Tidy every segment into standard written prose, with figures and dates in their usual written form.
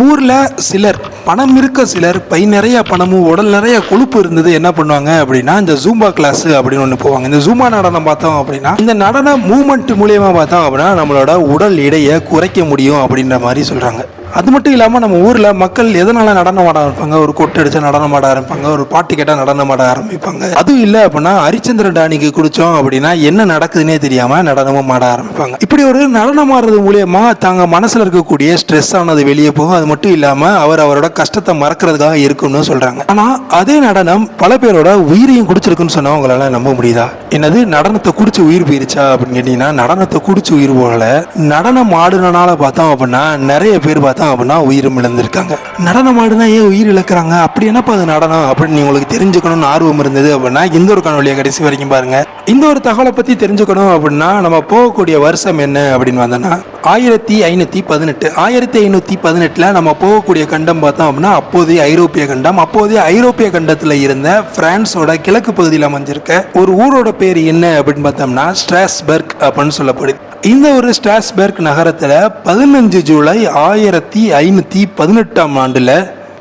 ஊர்ல சிலர் பணம் இருக்க சிலர் பை நிறைய பணமும் உடல் நிறைய கொழுப்பு இருந்தது என்ன பண்ணுவாங்க அப்படின்னா இந்த ஜூம்பா கிளாஸ் அப்படின்னு ஒன்று போவாங்க. இந்த ஜூம்பா நடனம் பார்த்தோம் அப்படின்னா இந்த நடன மூமெண்ட் மூலியமா பார்த்தோம் அப்படின்னா நம்மளோட உடல் எடையை குறைக்க முடியும் அப்படின்ற மாதிரி சொல்றாங்க. அது மட்டும் இல்லாமல் நம்ம ஊரில் மக்கள் எதனால நடனம் ஆட ஆரம்பிப்பாங்க, ஒரு கொட்டு அடிச்சா நடனம் ஆட ஆரம்பிப்பாங்க, ஒரு பாட்டு கேட்டால் நடனம் ஆட ஆரம்பிப்பாங்க. அதுவும் இல்லை அப்படின்னா ஹரிச்சந்திர டானிக்கு குடித்தோம் அப்படின்னா என்ன நடக்குதுன்னே தெரியாமல் நடனமும் ஆட ஆரம்பிப்பாங்க. இப்படி ஒரு நடனம் ஆடுறது மூலியமா தாங்க மனசில் இருக்கக்கூடிய ஸ்ட்ரெஸ் ஆனது வெளியே போகும். அது மட்டும் இல்லாமல் அவரோட கஷ்டத்தை மறக்கிறதுக்காக இருக்குன்னு சொல்கிறாங்க. ஆனால் அதே நடனம் பல பேரோட உயிரையும் குடிச்சிருக்குன்னு சொன்னால் உங்களால் நம்ப முடியுதா? என்னது நடனத்தை குடிச்சு உயிர் போயிருச்சா அப்படின்னு கேட்டீங்கன்னா நடனத்தை குடிச்சு உயிர் போகல. நடனம் ஆடுனால பார்த்தோம் அப்படின்னா நிறைய பேர் பார்த்தோம் அப்படின்னா உயிரும் இழந்திருக்காங்க. நடனம் ஆடுனா ஏன் உயிர் இழக்கிறாங்க, அப்படி என்னப்பா அது நடனம் அப்படின்னு உங்களுக்கு தெரிஞ்சுக்கணும்னு ஆர்வம் இருந்தது அப்படின்னா இந்த ஒரு காணொலியை கடைசி வரைக்கும் பாருங்க. இந்த ஒரு தகவலை பத்தி தெரிஞ்சுக்கணும் அப்படின்னா நம்ம போகக்கூடிய வருஷம் என்ன அப்படின்னு வந்தோம்னா 1518. 1518 நம்ம போகக்கூடிய கண்டம் பார்த்தோம் அப்படின்னா அப்போதைய ஐரோப்பிய கண்டம். அப்போதைய ஐரோப்பிய கண்டத்தில் இருந்த பிரான்ஸோட கிழக்கு பகுதியில் அமைஞ்சிருக்க ஒரு ஊரோட பேர் என்ன அப்படின்னு பார்த்தோம்னா ஸ்ட்ராஸ்பர்க் அப்படின்னு சொல்லப்படுது. இந்த ஒரு ஸ்ட்ராஸ்பர்க் நகரத்தில் 15 ஜூலை 1518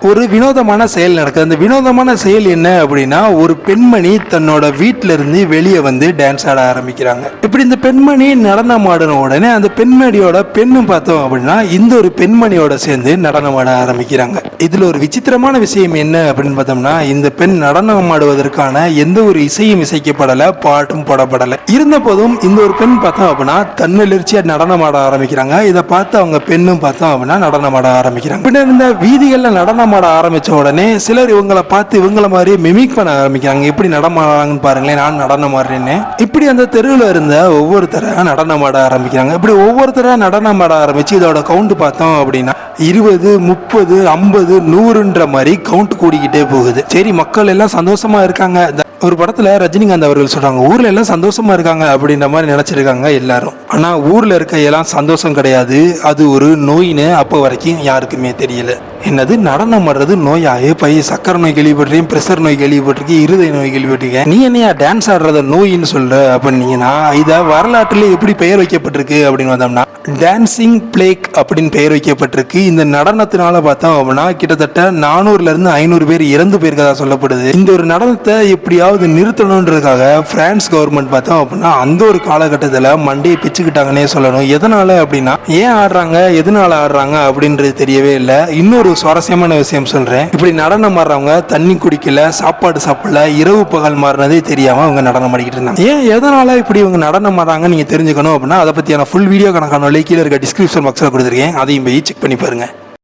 ஒரு வினோதமான செயல் நடக்குது. அந்த வினோதமான செயல் என்ன அப்படின்னா ஒரு பெண்மணி தன்னோட வீட்டில இருந்து வெளியே வந்து டான்ஸ் ஆட ஆரம்பிக்கிறாங்க. இப்படி இந்த பெண்மணி நடனம் ஆடின உடனே அந்த பெண்மணியோட பெண்ணும் பார்த்தோம் அப்படின்னா இந்த ஒரு பெண்மணியோட சேர்ந்து நடனம் ஆட ஆரம்பிக்கிறாங்க. இதுல ஒரு விசித்திரமான விஷயம் என்ன அப்படின்னு பார்த்தோம்னா இந்த பெண் நடனம் ஆடுவதற்கான எந்த ஒரு இசையும் இசைக்கப்படலை, பாட்டும் போடப்படலை. இருந்த போதும் இந்த ஒரு பெண் பார்த்தோம் அப்படின்னா தன்னெழுச்சியா நடனம் ஆட ஆரம்பிக்கிறாங்க. இதை பார்த்து அவங்க பெண்ணும் பார்த்தோம் அப்படின்னா நடனம் ஆட ஆரம்பிக்கிறாங்க. பின்னர் இந்த வீதிகளில் நடனம் ஆட ஆரம்பிச்ச உடனே சிலர் இவங்களை பார்த்து இவங்கள மாதிரி மிமிக் பண்ண ஆரம்பிக்கிறாங்க. எப்படி நடனம் ஆடுறாங்கன்னு பாருங்களேன், நான் நடனம் ஆடுறேன்னு. இப்படி அந்த தெருவில் இருந்த ஒவ்வொருத்தர நடனம் ஆட ஆரம்பிக்கிறாங்க. இப்படி ஒவ்வொருத்தர நடனம் ஆட ஆரம்பிச்சு இதோட கவுண்ட் பார்த்தோம் அப்படின்னா 20, 30, 50, 100ன்ற மாதிரி கவுண்ட் கூடிக்கிட்டே போகுது. சரி, மக்கள் எல்லாம் சந்தோஷமா இருக்காங்க. ஒரு படத்துல ரஜினிகாந்த் அவர்கள் சொல்றாங்க ஊர்ல எல்லாம் சந்தோஷமா இருக்காங்க அப்படின்ற மாதிரி நினைச்சிருக்காங்க எல்லாரும். ஆனா ஊர்ல இருக்க எல்லாம் சந்தோஷம் கிடையாது, அது ஒரு நோயின்னு அப்போ வரைக்கும் யாருக்குமே தெரியல. என்னது நடனம் ஆடுறது நோயா? சக்கரை நோய் கேள்விப்பட்டிருக்கேன், பிரஷர் நோய் கேள்விப்பட்டிருக்கேன், இருதய நோய் கேள்விப்பட்டிருக்கேன், நீ என்னையா டான்ஸ் ஆடுறத நோயின்னு சொல்ற அப்படின்னீங்கன்னா இதை வரலாற்றுல எப்படி பெயர் வைக்கப்பட்டிருக்கு அப்படின்னு வந்தோம்னா டான்சிங் பிளேக் அப்படின்னு பெயர் வைக்கப்பட்டிருக்கு. இந்த நடனத்தினால பார்த்தோம் அப்படின்னா கிட்டத்தட்ட 400ல இருந்து 500 பேர் இறந்து போயிருக்கதா சொல்லப்படுது. இந்த ஒரு நடனத்தை எப்படியாவது நிறுத்தணுன்றதுக்காக பிரான்ஸ் கவர்மெண்ட் பார்த்தோம் அப்படின்னா அந்த ஒரு காலகட்டத்தில் மண்டையை பிச்சுக்கிட்டாங்கன்னே சொல்லணும். எதனால அப்படின்னா ஏன் ஆடுறாங்க, எதனால ஆடுறாங்க அப்படின்றது தெரியவே இல்லை. இன்னொரு சுவாரஸ்யமான விஷயம் சொல்றேன். இப்படி நடனம் ஆடுறவங்க தண்ணி குடிக்கல, சாப்பாடு சாப்பிடல, இரவு பகல் மாறினதே தெரியாம அவங்க நடனம் ஆடிக்கிட்டு இருந்தாங்க. ஏன் எதனால இப்படி இவங்க நடனம் ஆடுறாங்க நீங்க தெரிஞ்சுக்கணும் அப்படின்னா அதை பத்தியான ஃபுல் வீடியோ கணக்கான கீழே இருக்க டிஸ்கிரிப்ஷன் பாக்ஸ்ல கொடுத்துருக்கேன், அதையும் போய் செக் பண்ணி பாருங்க.